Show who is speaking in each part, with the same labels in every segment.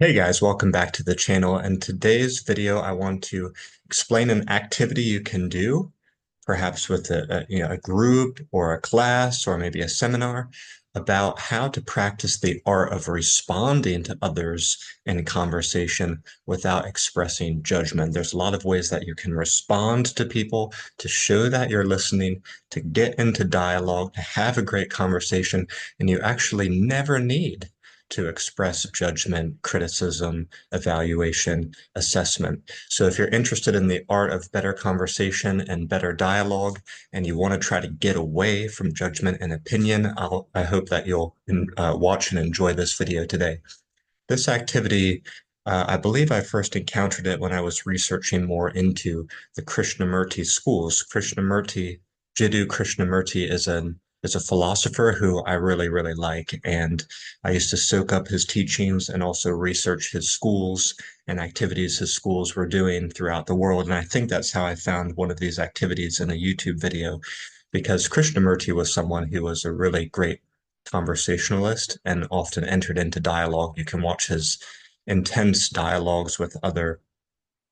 Speaker 1: Hey guys, welcome back to the channel. In today's video, I want to explain an activity you can do, perhaps with a group or a class or maybe a seminar, about how to practice the art of responding to others in conversation without expressing judgment. There's a lot of ways that you can respond to people to show that you're listening, to get into dialogue, to have a great conversation, and you actually never need to express judgment, criticism, evaluation, assessment. So if you're interested in the art of better conversation and better dialogue, and you want to try to get away from judgment and opinion, I hope that you'll watch and enjoy this video today. This activity, I believe I first encountered it when I was researching more into the Krishnamurti schools. Jiddu Krishnamurti is a philosopher who I really, really like, and I used to soak up his teachings and also research his schools and activities his schools were doing throughout the world. And I think that's how I found one of these activities in a YouTube video, because Krishnamurti was someone who was a really great conversationalist and often entered into dialogue. You can watch his intense dialogues with other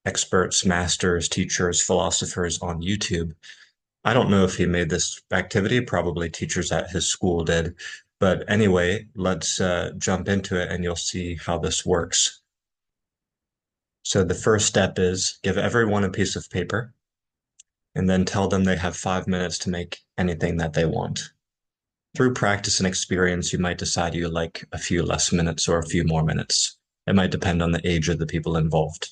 Speaker 1: experts, masters, teachers, philosophers on YouTube. I don't know if he made this activity, probably teachers at his school did. But anyway, let's jump into it and you'll see how this works. So the first step is give everyone a piece of paper and then tell them they have 5 minutes to make anything that they want. Through practice and experience, you might decide you like a few less minutes or a few more minutes. It might depend on the age of the people involved.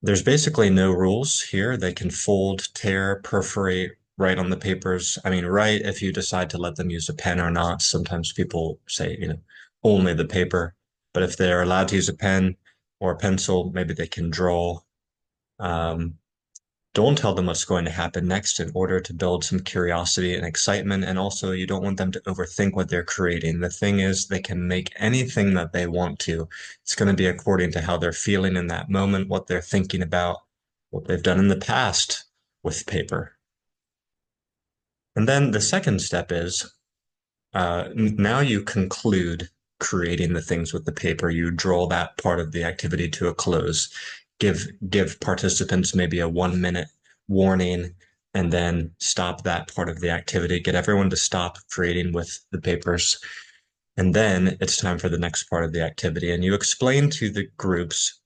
Speaker 1: There's basically no rules here. They can fold, tear, perforate, write on the papers. I mean, write if you decide to let them use a pen or not. Sometimes people say, only the paper. But if they're allowed to use a pen or a pencil, maybe they can draw. Um, don't tell them what's going to happen next in order to build some curiosity and excitement. And also, you don't want them to overthink what they're creating. The thing is, they can make anything that they want to. It's going to be according to how they're feeling in that moment, what they're thinking about, what they've done in the past with paper. And then the second step is now you conclude creating the things with the paper. You draw that part of the activity to a close. Give participants maybe a 1 minute warning and then stop that part of the activity. Get everyone to stop creating with the papers. And then it's time for the next part of the activity. And you explain to the groups,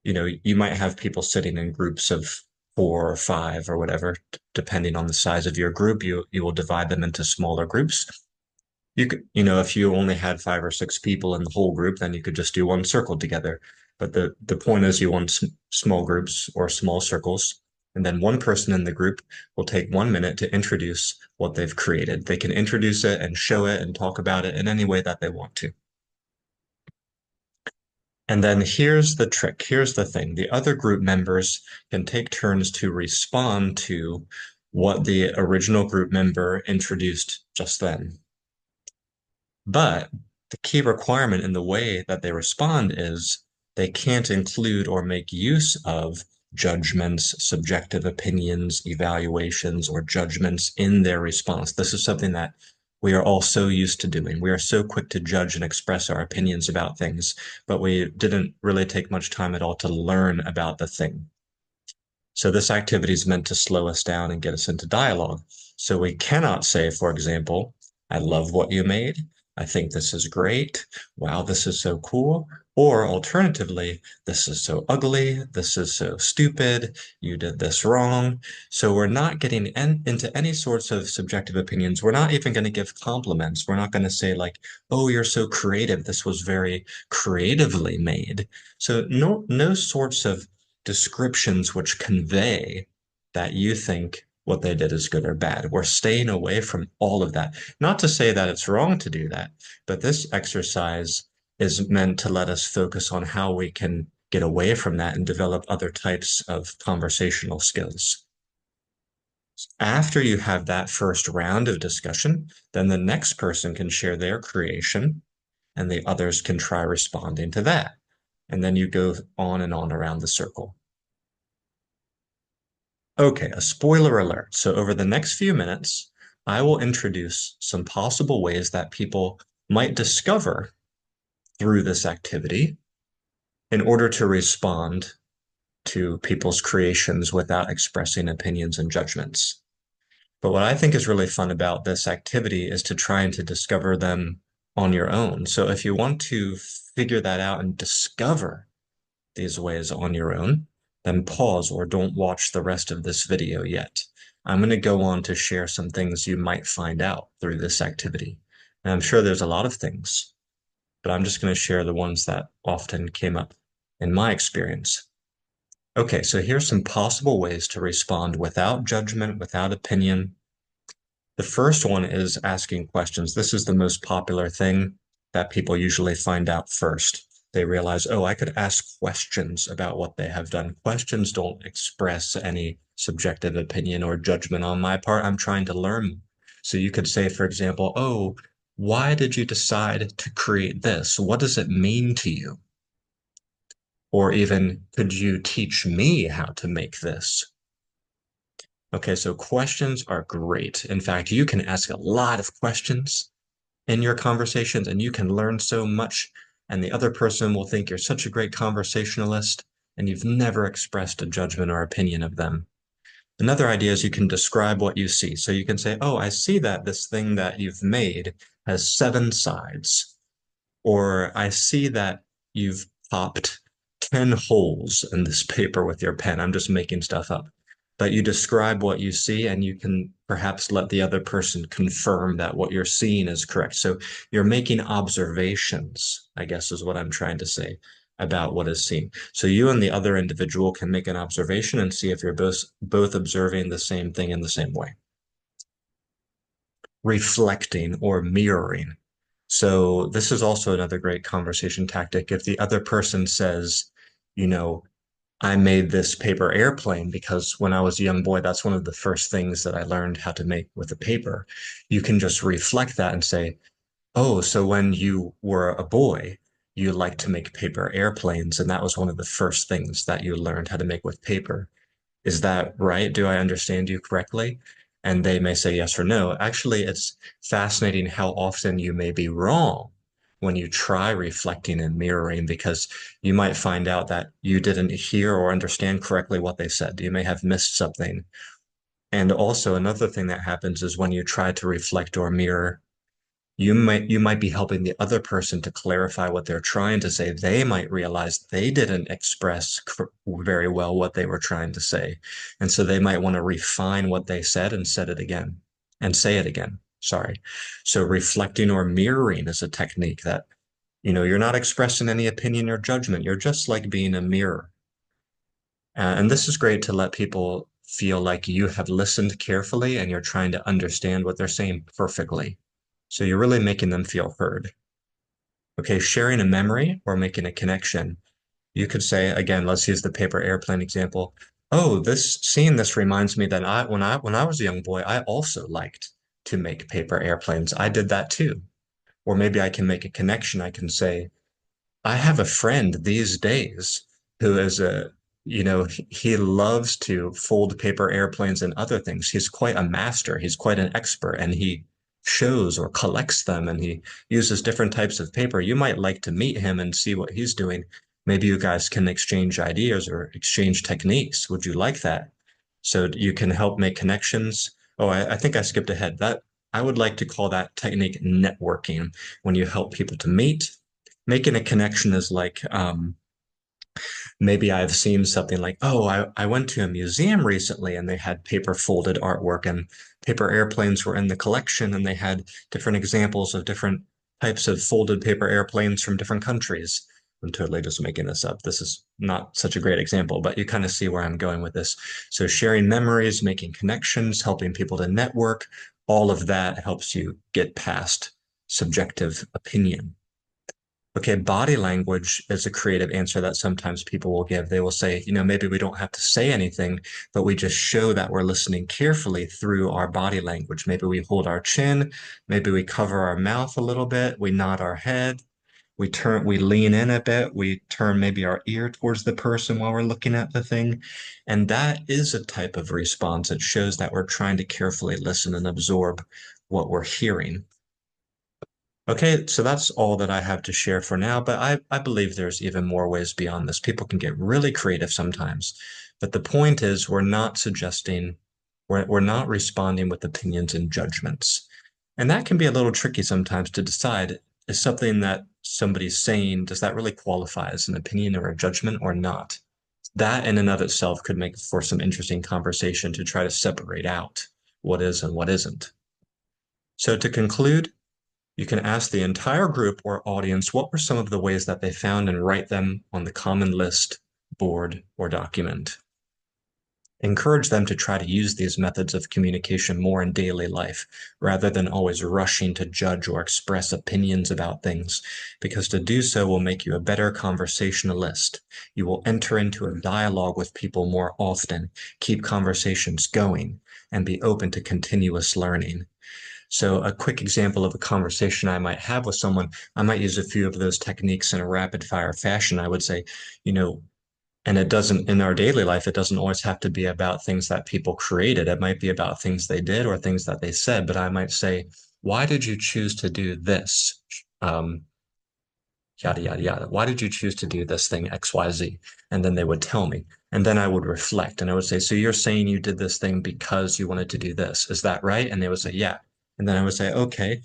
Speaker 1: you might have people sitting in groups of 4 or 5 or whatever, depending on the size of your group. You will divide them into smaller groups. If you only had 5 or 6 people in the whole group, then you could just do one circle together. But the point is you want small groups or small circles, and then one person in the group will take 1 minute to introduce what they've created. They can introduce it and show it and talk about it in any way that they want to. And then here's the trick. Here's the thing. The other group members can take turns to respond to what the original group member introduced just then. But the key requirement in the way that they respond is they can't include or make use of judgments, subjective opinions, evaluations, or judgments in their response. This is something that we are all so used to doing. We are so quick to judge and express our opinions about things, but we didn't really take much time at all to learn about the thing. So this activity is meant to slow us down and get us into dialogue. So we cannot say, for example, I love what you made. I think this is great. Wow, this is so cool. Or alternatively, this is so ugly. This is so stupid. You did this wrong. So we're not getting into any sorts of subjective opinions. We're not even going to give compliments. We're not going to say like, oh, you're so creative. This was very creatively made. So no sorts of descriptions which convey that you think what they did is good or bad. We're staying away from all of that. Not to say that it's wrong to do that, but this exercise is meant to let us focus on how we can get away from that and develop other types of conversational skills. After you have that first round of discussion, then the next person can share their creation and the others can try responding to that. And then you go on and on around the circle. Okay, a spoiler alert. So over the next few minutes, I will introduce some possible ways that people might discover through this activity in order to respond to people's creations without expressing opinions and judgments. But what I think is really fun about this activity is to try and to discover them on your own. So if you want to figure that out and discover these ways on your own, then pause or don't watch the rest of this video yet. I'm going to go on to share some things you might find out through this activity. And I'm sure there's a lot of things, but I'm just going to share the ones that often came up in my experience. Okay, so here's some possible ways to respond without judgment, without opinion. The first one is asking questions. This is the most popular thing that people usually find out first. They realize, oh, I could ask questions about what they have done. Questions don't express any subjective opinion or judgment on my part. I'm trying to learn. So you could say, for example, oh, why did you decide to create this? What does it mean to you? Or even, could you teach me how to make this? Okay, so questions are great. In fact, you can ask a lot of questions in your conversations and you can learn so much, and the other person will think you're such a great conversationalist and you've never expressed a judgment or opinion of them. Another idea is you can describe what you see. So you can say, oh, I see that this thing that you've made has 7 sides. Or I see that you've popped 10 holes in this paper with your pen. I'm just making stuff up. But you describe what you see, and you can perhaps let the other person confirm that what you're seeing is correct. So you're making observations, I guess is what I'm trying to say about what is seen. So you and the other individual can make an observation and see if you're both observing the same thing in the same way. Reflecting or mirroring. So this is also another great conversation tactic. If the other person says, you know, I made this paper airplane because when I was a young boy, that's one of the first things that I learned how to make with a paper. You can just reflect that and say, oh, so when you were a boy, you liked to make paper airplanes, and that was one of the first things that you learned how to make with paper. Is that right? Do I understand you correctly? And they may say yes or no. Actually, it's fascinating how often you may be wrong when you try reflecting and mirroring, because you might find out that you didn't hear or understand correctly what they said. You may have missed something. And also, another thing that happens is when you try to reflect or mirror, you might be helping the other person to clarify what they're trying to say. They might realize they didn't express very well what they were trying to say. And so they might want to refine what they said and said it again and say it again. Sorry. So reflecting or mirroring is a technique that, you're not expressing any opinion or judgment. You're just like being a mirror. And this is great to let people feel like you have listened carefully and you're trying to understand what they're saying perfectly. So you're really making them feel heard. Okay, sharing a memory or making a connection. You could say, again, let's use the paper airplane example. Oh, seeing this reminds me that when I was a young boy, I also liked to make paper airplanes. I did that too. Or maybe I can make a connection. I can say, I have a friend these days who is he loves to fold paper airplanes and other things. He's quite a master. He's quite an expert, and he shows or collects them, and he uses different types of paper. You might like to meet him and see what he's doing. Maybe you guys can exchange ideas or exchange techniques. Would you like that? So you can help make connections. Oh, I think I skipped ahead. That I would like to call that technique networking, when you help people to meet. Making a connection is like, maybe I've seen something like, oh, I went to a museum recently and they had paper folded artwork and paper airplanes were in the collection, and they had different examples of different types of folded paper airplanes from different countries. I'm totally just making this up. This is not such a great example, but you kind of see where I'm going with this. So sharing memories, making connections, helping people to network, all of that helps you get past subjective opinion. Okay, body language is a creative answer that sometimes people will give. They will say, maybe we don't have to say anything, but we just show that we're listening carefully through our body language. Maybe we hold our chin, maybe we cover our mouth a little bit, we nod our head, we lean in a bit, we turn maybe our ear towards the person while we're looking at the thing. And that is a type of response. It shows that we're trying to carefully listen and absorb what we're hearing. Okay, so that's all that I have to share for now, but I believe there's even more ways beyond this. People can get really creative sometimes, but the point is we're not suggesting, we're not responding with opinions and judgments. And that can be a little tricky sometimes to decide, is something that somebody's saying, does that really qualify as an opinion or a judgment or not? That in and of itself could make for some interesting conversation to try to separate out what is and what isn't. So to conclude, you can ask the entire group or audience what were some of the ways that they found and write them on the common list, board, or document. Encourage them to try to use these methods of communication more in daily life rather than always rushing to judge or express opinions about things, because to do so will make you a better conversationalist. You will enter into a dialogue with people more often, keep conversations going, and be open to continuous learning. So a quick example of a conversation I might have with someone, I might use a few of those techniques in a rapid fire fashion. I would say, you know, and it doesn't, in our daily life, it doesn't always have to be about things that people created. It might be about things they did or things that they said. But I might say, why did you choose to do this? Um, Yada, yada, yada. Why did you choose to do this thing, XYZ? And then they would tell me. And then I would reflect and I would say, so you're saying you did this thing because you wanted to do this. Is that right? And they would say, yeah. And then I would say, okay,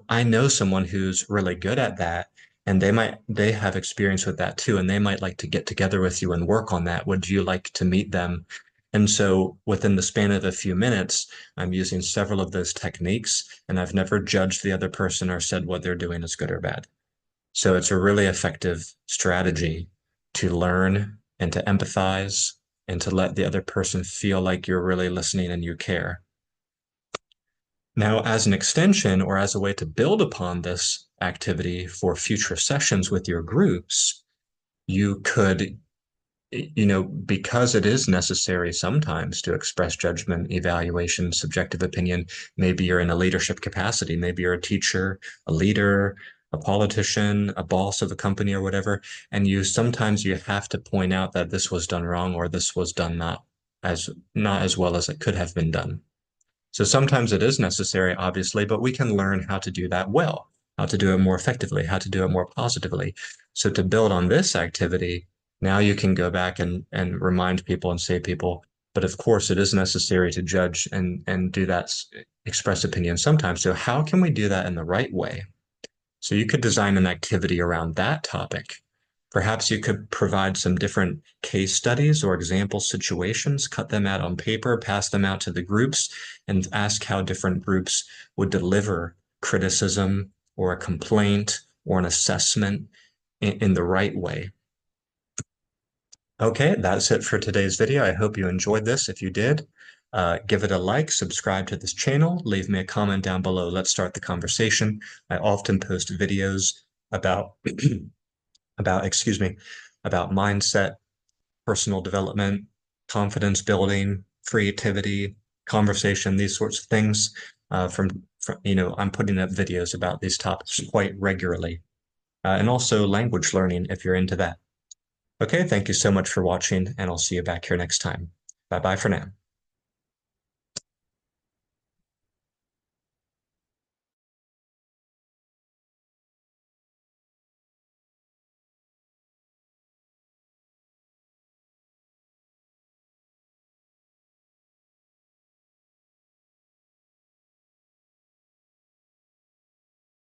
Speaker 1: I know someone who's really good at that. And they have experience with that too. And they might like to get together with you and work on that. Would you like to meet them? And so within the span of a few minutes, I'm using several of those techniques and I've never judged the other person or said what they're doing is good or bad. So it's a really effective strategy to learn and to empathize and to let the other person feel like you're really listening and you care. Now, as an extension or as a way to build upon this activity for future sessions with your groups, you could, because it is necessary sometimes to express judgment, evaluation, subjective opinion. Maybe you're in a leadership capacity. Maybe you're a teacher, a leader, a politician, a boss of a company or whatever. And sometimes you have to point out that this was done wrong or this was done not as well as it could have been done. So sometimes it is necessary, obviously, but we can learn how to do that well, how to do it more effectively, how to do it more positively. So to build on this activity, now you can go back and remind people and say people, but of course it is necessary to judge and do that, express opinion sometimes. So how can we do that in the right way? So you could design an activity around that topic. Perhaps you could provide some different case studies or example situations, cut them out on paper, pass them out to the groups, and ask how different groups would deliver criticism or a complaint or an assessment in the right way. Okay, that's it for today's video. I hope you enjoyed this. If you did, give it a like, subscribe to this channel, leave me a comment down below. Let's start the conversation. I often post videos about, excuse me, about mindset, personal development, confidence building, creativity, conversation, these sorts of things. I'm putting up videos about these topics quite regularly. And also language learning if you're into that. Okay, thank you so much for watching, and I'll see you back here next time. Bye bye for now.